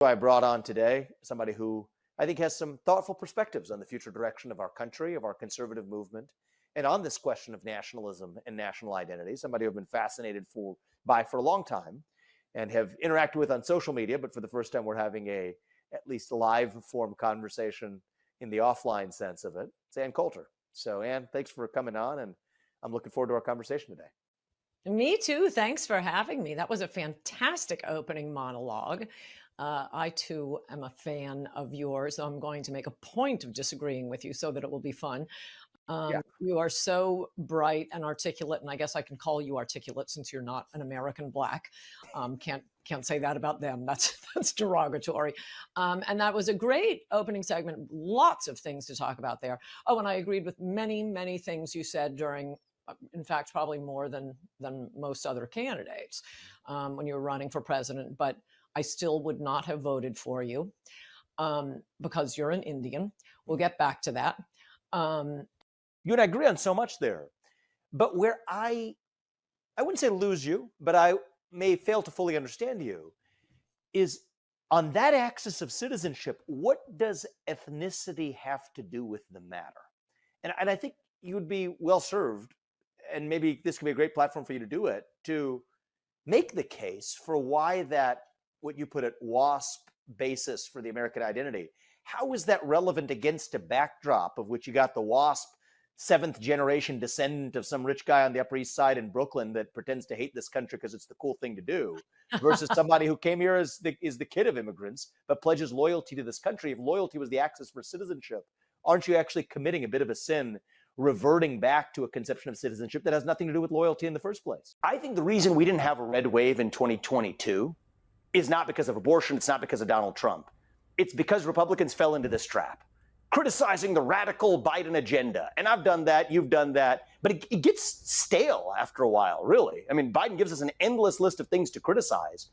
I brought on today somebody who I think has some thoughtful perspectives on the future direction of our country, of our conservative movement, and on this question of nationalism and national identity. Somebody I've been fascinated by for a long time and have interacted with on social media, but for the first time we're having at least live form conversation in the offline sense of it. It's Ann Coulter. So Ann, thanks for coming on, and I'm looking forward to our conversation today. Me too. Thanks for having me. That was a fantastic opening monologue. I too am a fan of yours. I'm going to make a point of disagreeing with you so that it will be fun. Yeah. You are so bright and articulate, and I guess I can call you articulate since you're not an American Black. Can't say that about them. That's derogatory. And that was a great opening segment. Lots of things to talk about there. Oh, and I agreed with many things you said during. In fact, probably more than most other candidates when you were running for president. But I still would not have voted for you because you're an Indian. We'll get back to that. You and I agree on so much there. But where I wouldn't say lose you, but I may fail to fully understand you, is on that axis of citizenship, what does ethnicity have to do with the matter? And I think you would be well served, and maybe this could be a great platform for you to do it, to make the case for why that, what you put it, WASP basis for the American identity, how is that relevant against a backdrop of which you got the WASP seventh generation descendant of some rich guy on the Upper East Side in Brooklyn that pretends to hate this country because it's the cool thing to do, versus somebody who came here as the kid of immigrants, but pledges loyalty to this country? If loyalty was the axis for citizenship, aren't you actually committing a bit of a sin, reverting back to a conception of citizenship that has nothing to do with loyalty in the first place? I think the reason we didn't have a red wave in 2022 is not because of abortion. It's not because of Donald Trump. It's because Republicans fell into this trap, criticizing the radical Biden agenda. And I've done that. You've done that. But it gets stale after a while, really. I mean, Biden gives us an endless list of things to criticize.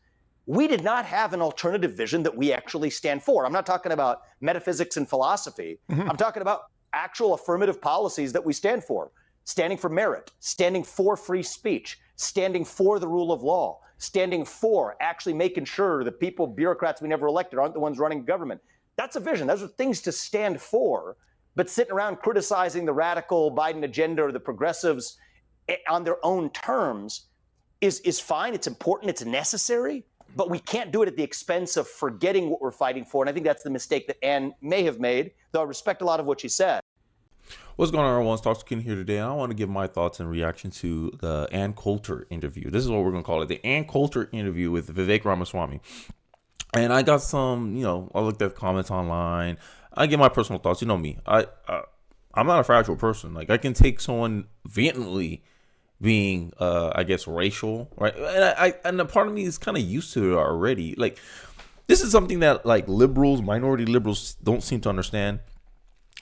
We did not have an alternative vision that we actually stand for. I'm not talking about metaphysics and philosophy. Mm-hmm. I'm talking about actual affirmative policies that we stand for. Standing for merit, standing for free speech, standing for the rule of law, standing for actually making sure the people, bureaucrats we never elected, aren't the ones running government. That's a vision. Those are things to stand for. But sitting around criticizing the radical Biden agenda or the progressives on their own terms is fine. It's important. It's necessary. But we can't do it at the expense of forgetting what we're fighting for. And I think that's the mistake that Ann may have made, though I respect a lot of what she said. What's going on, everyone? Talks Ken here today. I want to give my thoughts in reaction to the Ann Coulter interview. This is what we're going to call it, the Ann Coulter interview with Vivek Ramaswamy. And I got some, I looked at comments online. I give my personal thoughts. You know me. I'm not a fragile person. Like, I can take someone vehemently being, I guess, racial, right? And a part of me is kind of used to it already. Like, this is something that, like, minority liberals don't seem to understand.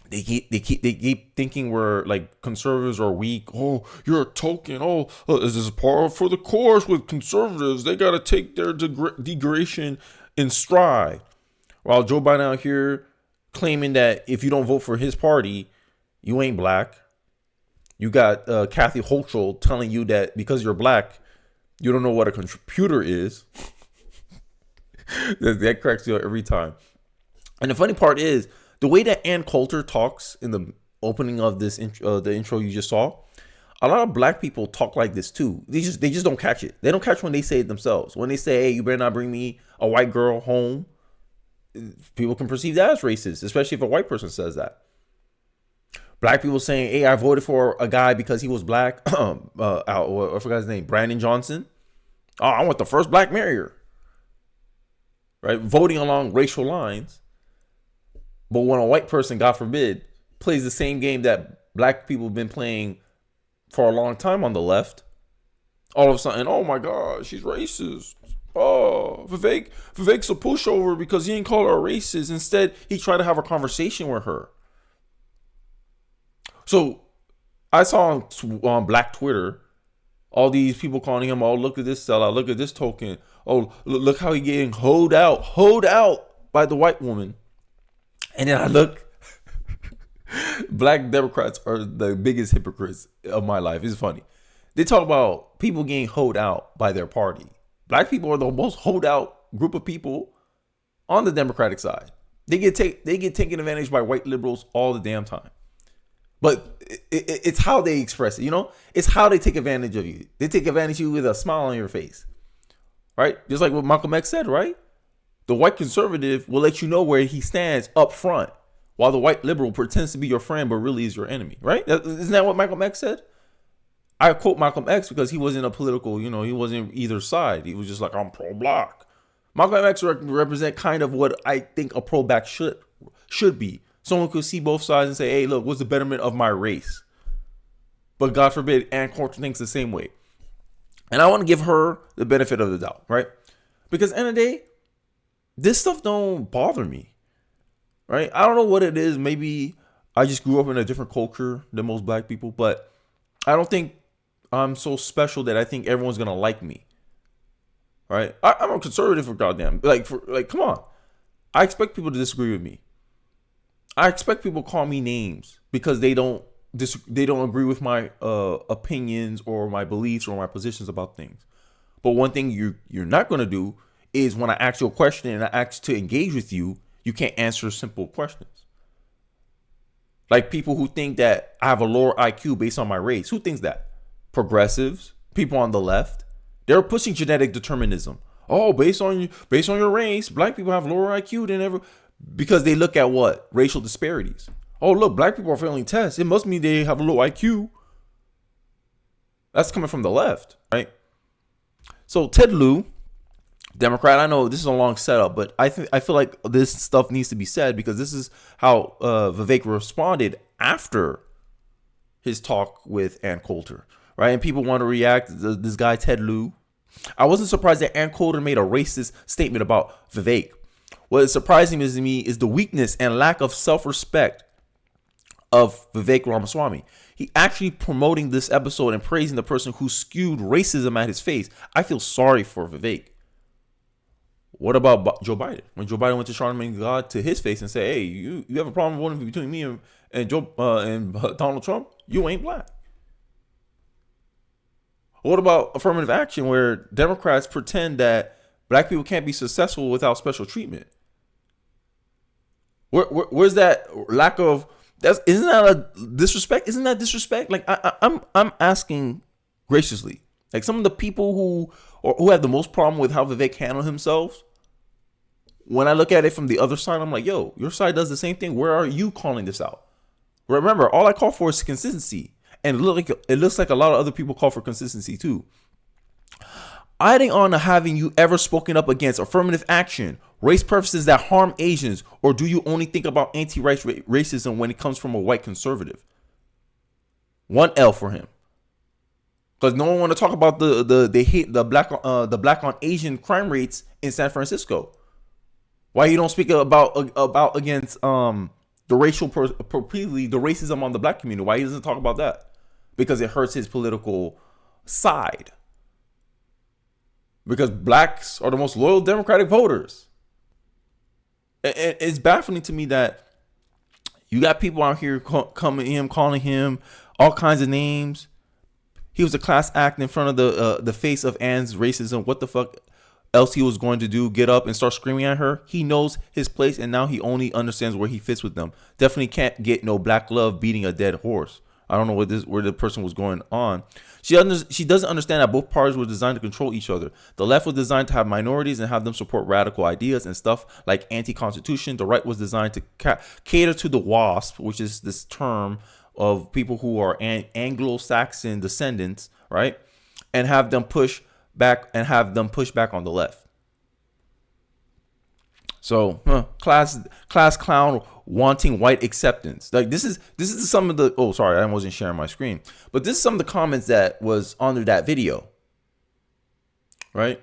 They keep thinking we're like conservatives are weak. Oh, you're a token. Oh, this is par for the course with conservatives. They got to take their degradation in stride. While Joe Biden out here claiming that if you don't vote for his party, you ain't black. You got Kathy Hochul telling you that because you're black, you don't know what a computer is. That cracks you up every time. And the funny part is, the way that Ann Coulter talks in the opening of this the intro you just saw, a lot of black people talk like this too. They just don't catch it. They don't catch when they say it themselves. When they say, "Hey, you better not bring me a white girl home," people can perceive that as racist, especially if a white person says that. Black people saying, "Hey, I voted for a guy because he was black." I forgot his name, Brandon Johnson. Oh, I want the first black mayor. Right, voting along racial lines. But when a white person, God forbid, plays the same game that black people have been playing for a long time on the left, all of a sudden, oh my God, she's racist. Oh, Vivek's a pushover because he didn't call her a racist. Instead, he tried to have a conversation with her. So I saw on Black Twitter all these people calling him, "Oh, look at this sellout, look at this token. Oh, look how he getting hoed out by the white woman." And then I look, black Democrats are the biggest hypocrites of my life. It's funny. They talk about people getting hoed out by their party. Black people are the most hoed out group of people on the Democratic side. They get taken advantage by white liberals all the damn time. But it's how they express it, you know? It's how they take advantage of you. They take advantage of you with a smile on your face, right? Just like what Malcolm X said, right? The white conservative will let you know where he stands up front, while the white liberal pretends to be your friend but really is your enemy, right? Isn't that what Malcolm X said? I quote Malcolm X because he wasn't a political, you know, he wasn't either side. He was just like, I'm pro-black. Malcolm X represent kind of what I think a pro-black should be. Someone could see both sides and say, hey, look, what's the betterment of my race? But God forbid, Ann Coulter thinks the same way. And I want to give her the benefit of the doubt, right? Because at the end of the day, this stuff don't bother me, right? I don't know what it is. Maybe I just grew up in a different culture than most black people, but I don't think I'm so special that I think everyone's going to like me, right? I'm a conservative for goddamn, come on. I expect people to disagree with me. I expect people to call me names because they don't agree with my opinions or my beliefs or my positions about things. But one thing you're not going to do is when I ask you a question and I ask to engage with you, you can't answer simple questions. Like people who think that I have a lower IQ based on my race. Who thinks that? Progressives, people on the left. They're pushing genetic determinism. Oh, based on your race, black people have lower IQ than ever. Because they look at what? Racial disparities. Oh, look, black people are failing tests. It must mean they have a low IQ. That's coming from the left, right? So Ted Lieu, Democrat, I know this is a long setup, but I feel like this stuff needs to be said because this is how Vivek responded after his talk with Ann Coulter, right? And people want to react. This guy, Ted Lieu. I wasn't surprised that Ann Coulter made a racist statement about Vivek. What is surprising to me is the weakness and lack of self-respect of Vivek Ramaswamy. He actually promoting this episode and praising the person who skewed racism at his face. I feel sorry for Vivek. What about Joe Biden? When Joe Biden went to Charlemagne God to his face and said, hey, you have a problem voting between me and Donald Trump? You ain't black. What about affirmative action where Democrats pretend that black people can't be successful without special treatment? Where's that lack of? Isn't that a disrespect? Isn't that disrespect? Like I'm asking graciously. Like some of the people who have the most problem with how Vivek handled himself. When I look at it from the other side, I'm like, yo, your side does the same thing. Where are you calling this out? Remember, all I call for is consistency, and it looks like a lot of other people call for consistency too. Adding on to having you ever spoken up against affirmative action, race preferences that harm Asians, or do you only think about anti-race racism when it comes from a white conservative? One L for him, because no one want to talk about they hate the black on Asian crime rates in San Francisco. Why you don't speak about against the racial the racism on the black community? Why he doesn't talk about that? Because it hurts his political side. Because blacks are the most loyal Democratic voters. It's baffling to me that you got people out here calling him all kinds of names. He was a class act in front of the face of Ann's racism. What the fuck else he was going to do? Get up and start screaming at her? He knows his place, and now he only understands where he fits with them. Definitely can't get no black love beating a dead horse. I don't know where the person was going on. She doesn't understand that both parties were designed to control each other. The left was designed to have minorities and have them support radical ideas and stuff like anti-constitution. The right was designed to cater to the WASP, which is this term of people who are Anglo-Saxon descendants, right? And have them push back on the left. So, class clown wanting white acceptance. Like this is some of the. Oh, sorry, I wasn't sharing my screen. But this is some of the comments that was under that video. Right?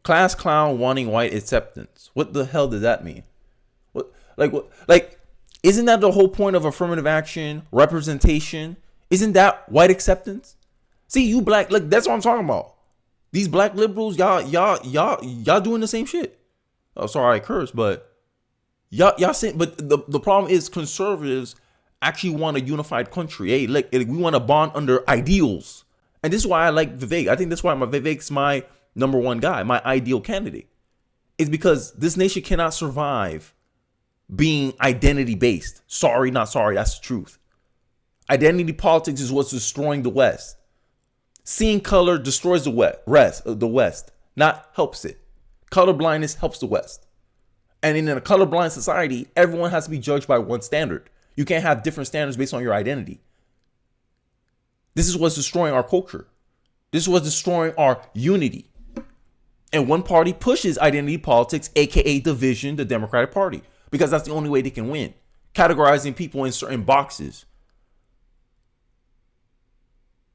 Class clown wanting white acceptance. What the hell did that mean? What? Isn't that the whole point of affirmative action, representation? Isn't that white acceptance? See, you black. Like that's what I'm talking about. These black liberals, y'all doing the same shit. Oh, sorry, I cursed, but y'all saying, but the problem is conservatives actually want a unified country. Hey, like we want to bond under ideals, and this is why I like Vivek. I think that's why Vivek's my number one guy, my ideal candidate. is because this nation cannot survive being identity based. Sorry, not sorry. That's the truth. Identity politics is what's destroying the West. Seeing color destroys the West, not helps it. Color blindness helps the West. And in a colorblind society, everyone has to be judged by one standard. You can't have different standards based on your identity. This is what's destroying our culture. This is what's destroying our unity. And one party pushes identity politics, aka division, the Democratic Party, because that's the only way they can win. Categorizing people in certain boxes.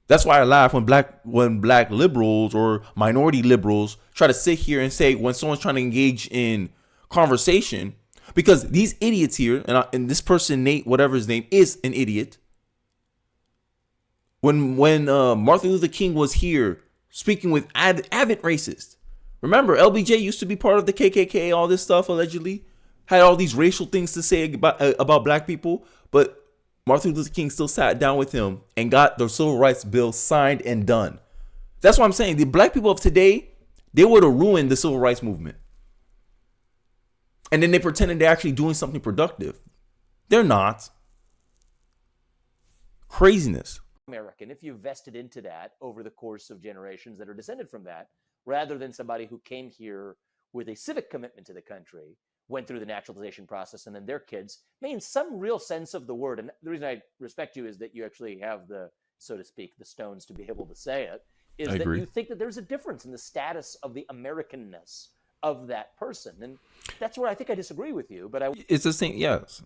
That's why I laugh when black liberals or minority liberals try to sit here and say when someone's trying to engage in conversation, because these idiots here, and this person, Nate, whatever his name, is an idiot. When Martin Luther King was here speaking with avid racist. Remember, LBJ used to be part of the KKK, all this stuff allegedly. Had all these racial things to say about black people. But Martin Luther King still sat down with him and got the Civil Rights Bill signed and done. That's what I'm saying. The black people of today, they would have ruined the Civil Rights Movement. And then they pretended they're actually doing something productive. They're not. Craziness. American, if you vested into that over the course of generations that are descended from that, rather than somebody who came here with a civic commitment to the country, went through the naturalization process, and then their kids may in some real sense of the word, and the reason I respect you is that you actually have the, so to speak, the stones to be able to say it, is that you think that there's a difference in the status of the Americanness of that person. And that's where I think I disagree with you, but it's the same, yes.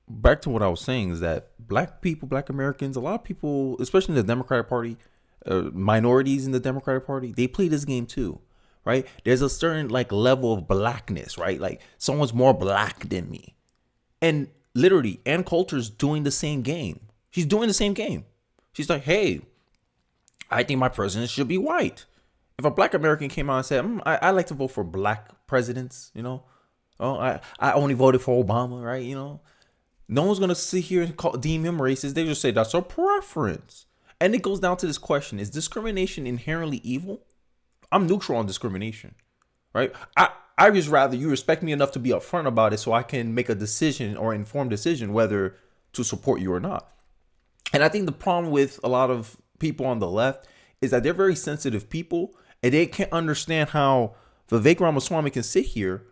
Back to what I was saying is that black people, black Americans, a lot of people, especially in the Democratic Party, minorities in the Democratic Party, they play this game too, right? There's a certain like level of blackness, right? Like someone's more black than me. And literally, Ann Coulter's doing the same game. She's doing the same game. She's like, hey, I think my president should be white. If a black American came out and said, I like to vote for black presidents, you know, I only voted for Obama, right? You know, no one's going to sit here and deem him racist. They just say that's a preference. And it goes down to this question. Is discrimination inherently evil? I'm neutral on discrimination, right? I just rather you respect me enough to be upfront about it so I can make a decision or informed decision whether to support you or not. And I think the problem with a lot of people on the left is that they're very sensitive people and they can't understand how Vivek Ramaswamy can sit here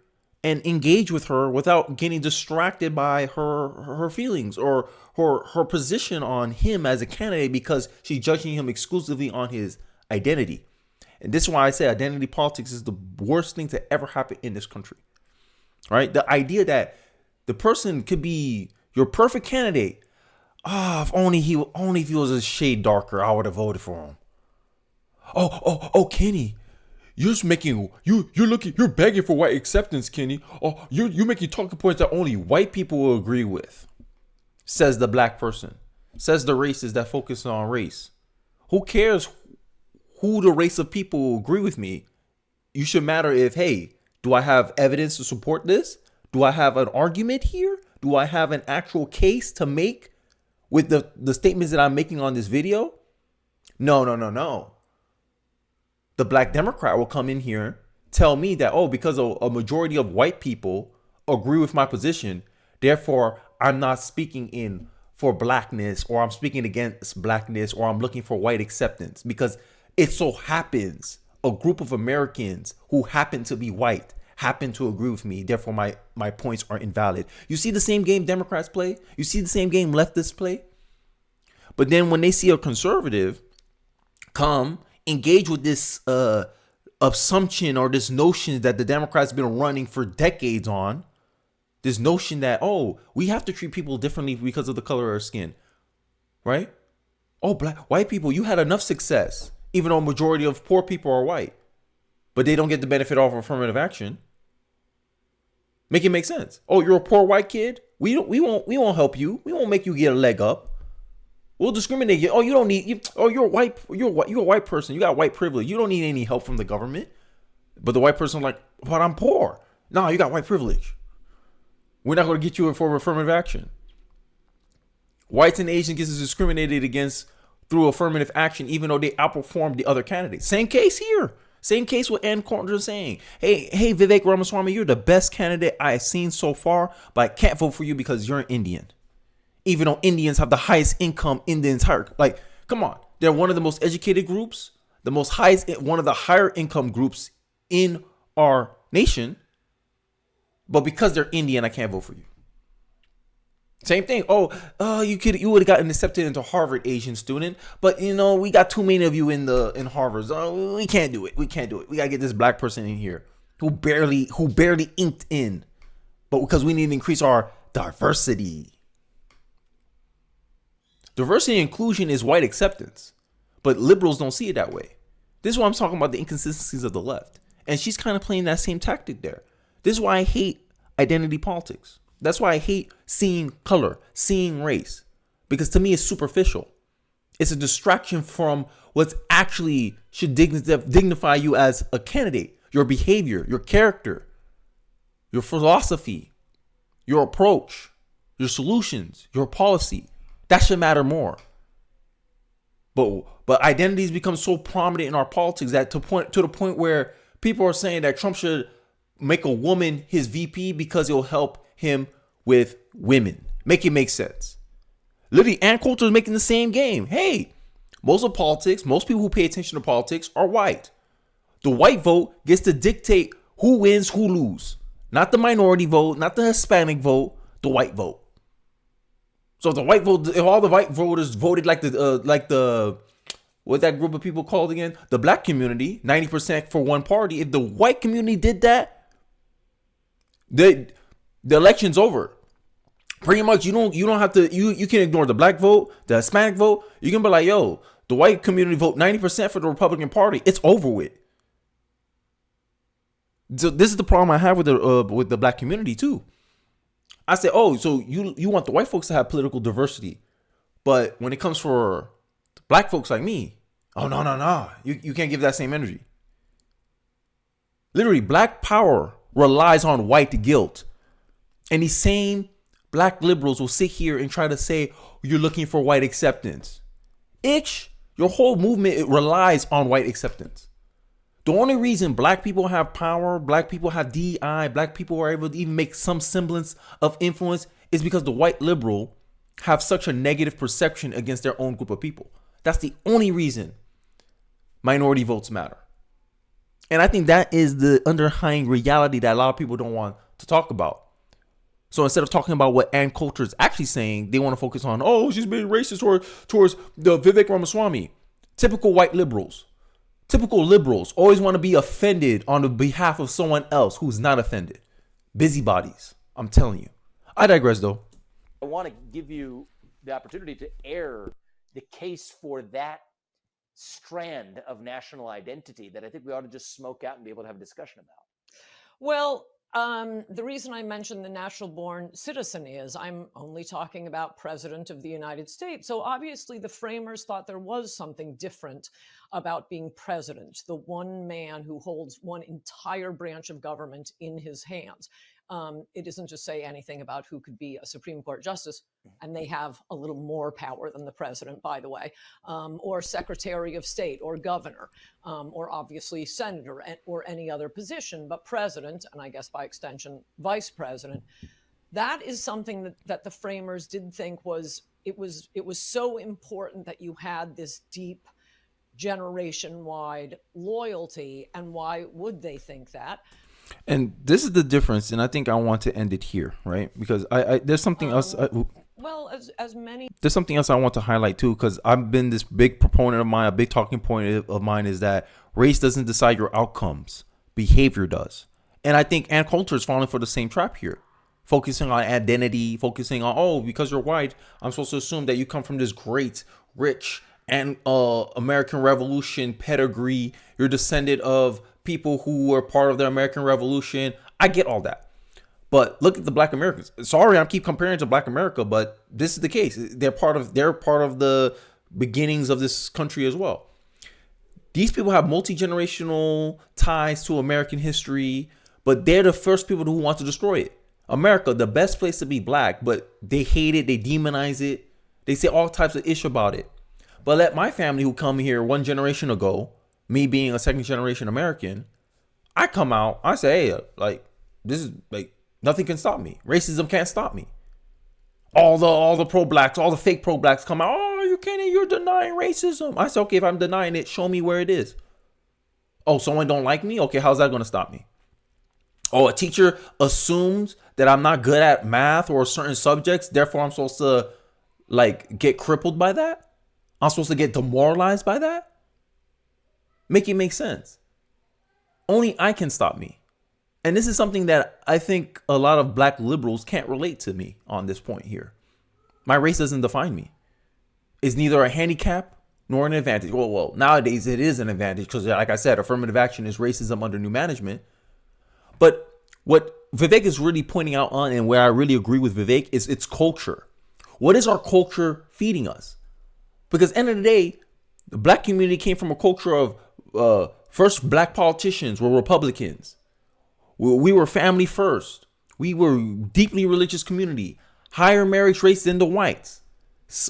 and engage with her without getting distracted by her feelings or her position on him as a candidate because she's judging him exclusively on his identity. And this is why I say identity politics is the worst thing to ever happen in this country, right? The idea that the person could be your perfect candidate. If only he was a shade darker, I would have voted for him. Oh, Kenny. You're begging for white acceptance, Kenny. Oh, you're making talking points that only white people will agree with, says the black person, says the racist that focus on race. Who cares who the race of people will agree with me? You should matter if, hey, do I have evidence to support this? Do I have an argument here? Do I have an actual case to make with the statements that I'm making on this video? No. The black Democrat will come in here, tell me that, because a majority of white people agree with my position, therefore I'm not speaking in for blackness, or I'm speaking against blackness, or I'm looking for white acceptance, because it so happens a group of Americans who happen to be white happen to agree with me, therefore my points are invalid. You see the same game Democrats play? You see the same game leftists play? But then when they see a conservative come engage with this assumption or this notion that the Democrats have been running for decades on, this notion that, we have to treat people differently because of the color of their skin, right? White people, you had enough success, even though a majority of poor people are white, but they don't get the benefit of affirmative action. Make it make sense. You're a poor white kid? We won't help you. We won't make you get a leg up. We'll discriminate you. You don't need. You're a white person. You got white privilege. You don't need any help from the government. But the white person like, but I'm poor. No, you got white privilege. We're not going to get you for affirmative action. Whites and Asians gets discriminated against through affirmative action, even though they outperform the other candidates. Same case here. Same case with Ann Coulter saying, hey, Vivek Ramaswamy, you're the best candidate I've seen so far, but I can't vote for you because you're an Indian. Even though Indians have the highest income in the entire, like, come on. They're one of the most educated groups, one of the higher income groups in our nation. But because they're Indian, I can't vote for you. Same thing. You would have gotten accepted into Harvard, Asian student, but we got too many of you in Harvard. We can't do it. We gotta get this black person in here who barely inked in, but because we need to increase our diversity. Diversity and inclusion is white acceptance, but liberals don't see it that way. This is why I'm talking about the inconsistencies of the left, and she's kind of playing that same tactic there. This is why I hate identity politics. That's why I hate seeing color, seeing race, because to me it's superficial. It's a distraction from what's actually should dignify you as a candidate, your behavior, your character, your philosophy, your approach, your solutions, your policy. That should matter more. But identities become so prominent in our politics that to the point where people are saying that Trump should make a woman his VP because it'll help him with women. Make it make sense. Literally, Ann Coulter is making the same game. Hey, most of politics, most people who pay attention to politics are white. The white vote gets to dictate who wins, who loses. Not the minority vote, not the Hispanic vote, the white vote. So if all the white voters voted like what that group of people called again? The black community, 90% for one party. If the white community did that, the election's over. Pretty much, you don't have to. You can ignore the black vote, the Hispanic vote. You can be like, yo, the white community vote 90% for the Republican Party. It's over with. So this is the problem I have with the black community too. I say, so you want the white folks to have political diversity, but when it comes for black folks like me, no, you can't give that same energy. Literally, black power relies on white guilt. And these same black liberals will sit here and try to say, you're looking for white acceptance. Your whole movement, it relies on white acceptance. The only reason black people have power, black people have DEI, black people are able to even make some semblance of influence is because the white liberal have such a negative perception against their own group of people. That's the only reason minority votes matter. And I think that is the underlying reality that a lot of people don't want to talk about. So instead of talking about what Ann Coulter is actually saying, they want to focus on, she's being racist towards the Vivek Ramaswamy. Typical white liberals. Typical liberals always want to be offended on the behalf of someone else who's not offended. Busybodies. I'm telling you. I digress, though. I want to give you the opportunity to air the case for that strand of national identity that I think we ought to just smoke out and be able to have a discussion about. Well, the reason I mentioned the natural-born citizen is I'm only talking about President of the United States. So obviously the framers thought there was something different about being president, the one man who holds one entire branch of government in his hands. It doesn't just say anything about who could be a Supreme Court justice, and they have a little more power than the president, by the way, or Secretary of State, or governor, or obviously senator, or any other position, but president, and I guess by extension, vice president. That is something that the framers did think was so important that you had this deep generation-wide loyalty. And why would they think that? And this is the difference, and I think I want to end it here, right? Because there's something else. There's something else I want to highlight too, because I've been this big proponent of mine. A big talking point of mine is that race doesn't decide your outcomes; behavior does. And I think Ann Coulter is falling for the same trap here, focusing on identity, focusing on because you're white, I'm supposed to assume that you come from this great, rich, and American Revolution pedigree. You're descendant of people who were part of the American Revolution. I get all that. But look at the black Americans. Sorry, I keep comparing to black America, but this is the case. They're part of the beginnings of this country as well. These people have multi-generational ties to American history, but they're the first people who want to destroy it. America, the best place to be black, but they hate it, they demonize it, they say all types of ish about it. But let my family who come here one generation ago, me being a second generation American, I come out, I say, hey, like, this is like, nothing can stop me. Racism can't stop me. All the pro-blacks, all the fake pro-blacks come out, oh, you can't, you're denying racism. I say, okay, if I'm denying it, show me where it is. Oh, someone don't like me? Okay, how's that going to stop me? Oh, a teacher assumes that I'm not good at math or certain subjects, therefore I'm supposed to like get crippled by that? I'm supposed to get demoralized by that? Make it make sense. Only I can stop me. And this is something that I think a lot of black liberals can't relate to me on this point here. My race doesn't define me. It's neither a handicap nor an advantage. Well, nowadays it is an advantage because, like I said, affirmative action is racism under new management. But what Vivek is really pointing out on, and where I really agree with Vivek, is its culture. What is our culture feeding us? Because at the end of the day, the black community came from a culture of first black politicians were Republicans. We were family first. We were deeply religious community. Higher marriage rates than the whites.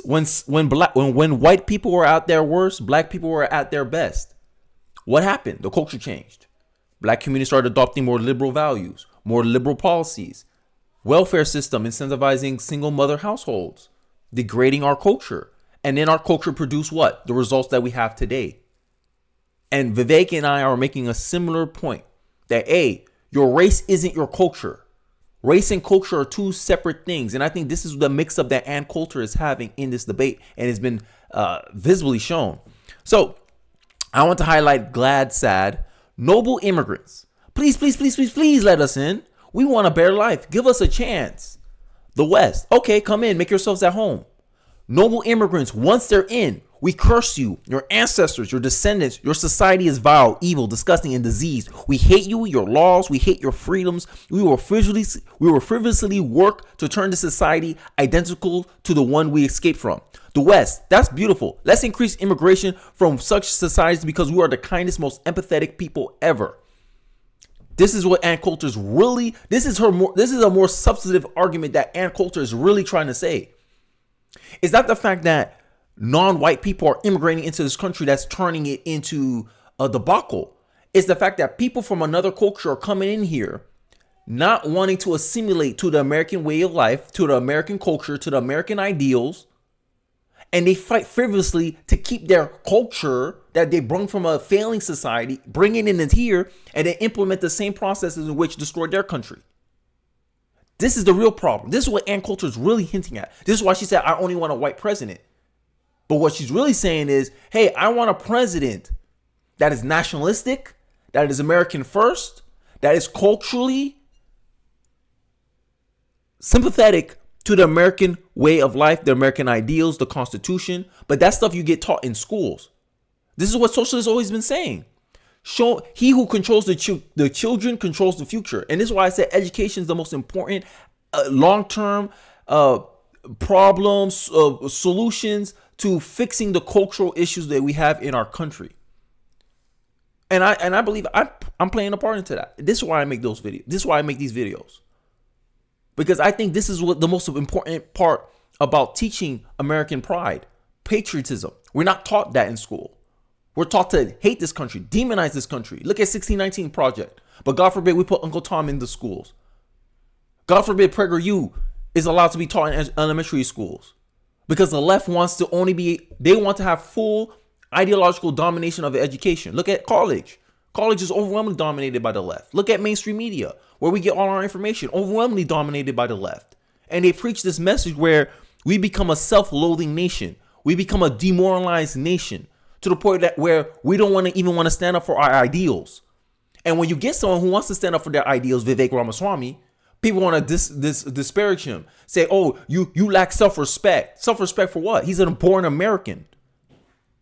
When white people were at their worst, black people were at their best. What happened? The culture changed. Black community started adopting more liberal values, more liberal policies, welfare system incentivizing single mother households, degrading our culture. And then our culture produced what? The results that we have today. And Vivek and I are making a similar point that, A, your race isn't your culture. Race and culture are two separate things. And I think this is the mix up that Ann Coulter is having in this debate and has been visibly shown. So I want to highlight glad, sad, noble immigrants. Please, please, please, please, please let us in. We want a better life. Give us a chance. The West. Okay, come in. Make yourselves at home. Noble immigrants, once they're in, we curse you, your ancestors, your descendants. Your society is vile, evil, disgusting, and diseased. We hate you, your laws. We hate your freedoms. We will frivolously work to turn the society identical to the one we escaped from. The West, that's beautiful. Let's increase immigration from such societies because we are the kindest, most empathetic people ever. This is what Ann Coulter is really. This is a more substantive argument that Ann Coulter is really trying to say. It's not the fact that non-white people are immigrating into this country that's turning it into a debacle. It's the fact that people from another culture are coming in here, not wanting to assimilate to the American way of life, to the American culture, to the American ideals, and they fight frivolously to keep their culture that they brought from a failing society, bring it in here, and then implement the same processes in which destroyed their country. This is the real problem. This is what Ann Coulter is really hinting at. This is why she said, I only want a white president. But what she's really saying is, hey, I want a president that is nationalistic, that is American first, that is culturally sympathetic to the American way of life, the American ideals, the Constitution. But that stuff you get taught in schools. This is what socialists always been saying. He who controls the children controls the future. And this is why I said education is the most important long-term problems, solutions to fixing the cultural issues that we have in our country. And I believe I'm playing a part into that. This is why I make those videos. This is why I make these videos. Because I think this is what the most important part about teaching American pride, patriotism. We're not taught that in school. We're taught to hate this country, demonize this country. Look at 1619 Project. But God forbid we put Uncle Tom in the schools. God forbid PragerU is allowed to be taught in elementary schools. Because the left wants to they want to have full ideological domination of education. Look at college. College is overwhelmingly dominated by the left. Look at mainstream media, where we get all our information, overwhelmingly dominated by the left. And they preach this message where we become a self-loathing nation. We become a demoralized nation to the point that where we don't want to stand up for our ideals. And when you get someone who wants to stand up for their ideals, Vivek Ramaswamy, people want to disparage him. Say, oh, you lack self-respect. Self-respect for what? He's a born American.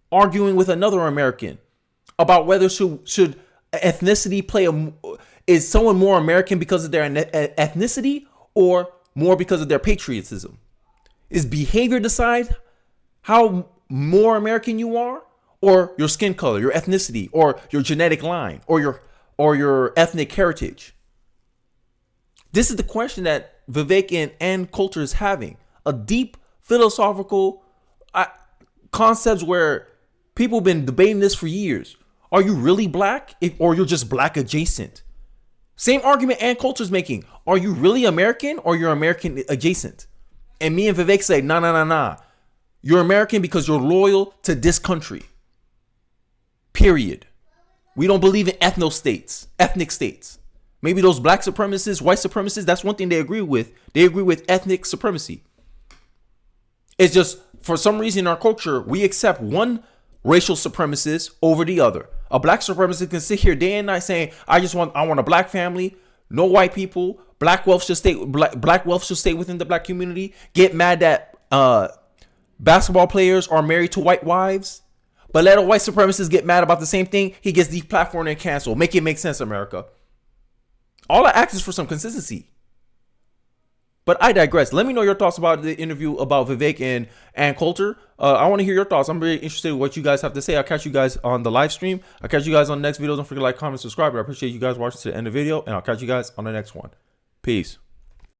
Arguing with another American about whether should ethnicity is someone more American because of their ethnicity or more because of their patriotism? Is behavior decide how more American you are, or your skin color, your ethnicity, or your genetic line, or your ethnic heritage? This is the question that Vivek and Ann Coulter is having. A deep philosophical concepts where people have been debating this for years. Are you really black, or you're just black adjacent? Same argument Ann Coulter's making. Are you really American, or you're American adjacent? And me and Vivek say, nah. You're American because you're loyal to this country. Period. We don't believe in ethnic states. Maybe those black supremacists, white supremacists, that's one thing they agree with. They agree with ethnic supremacy. It's just, for some reason in our culture, we accept one racial supremacist over the other. A black supremacist can sit here day and night saying, I want a black family, no white people, black wealth should stay within the black community, get mad that basketball players are married to white wives. But let a white supremacist get mad about the same thing, he gets deplatformed and canceled. Make it make sense, America. All I ask is for some consistency. But I digress. Let me know your thoughts about the interview about Vivek and Ann Coulter. I want to hear your thoughts. I'm very interested in what you guys have to say. I'll catch you guys on the live stream. I'll catch you guys on the next video. Don't forget to like, comment, subscribe. I appreciate you guys watching to the end of the video, and I'll catch you guys on the next one. Peace.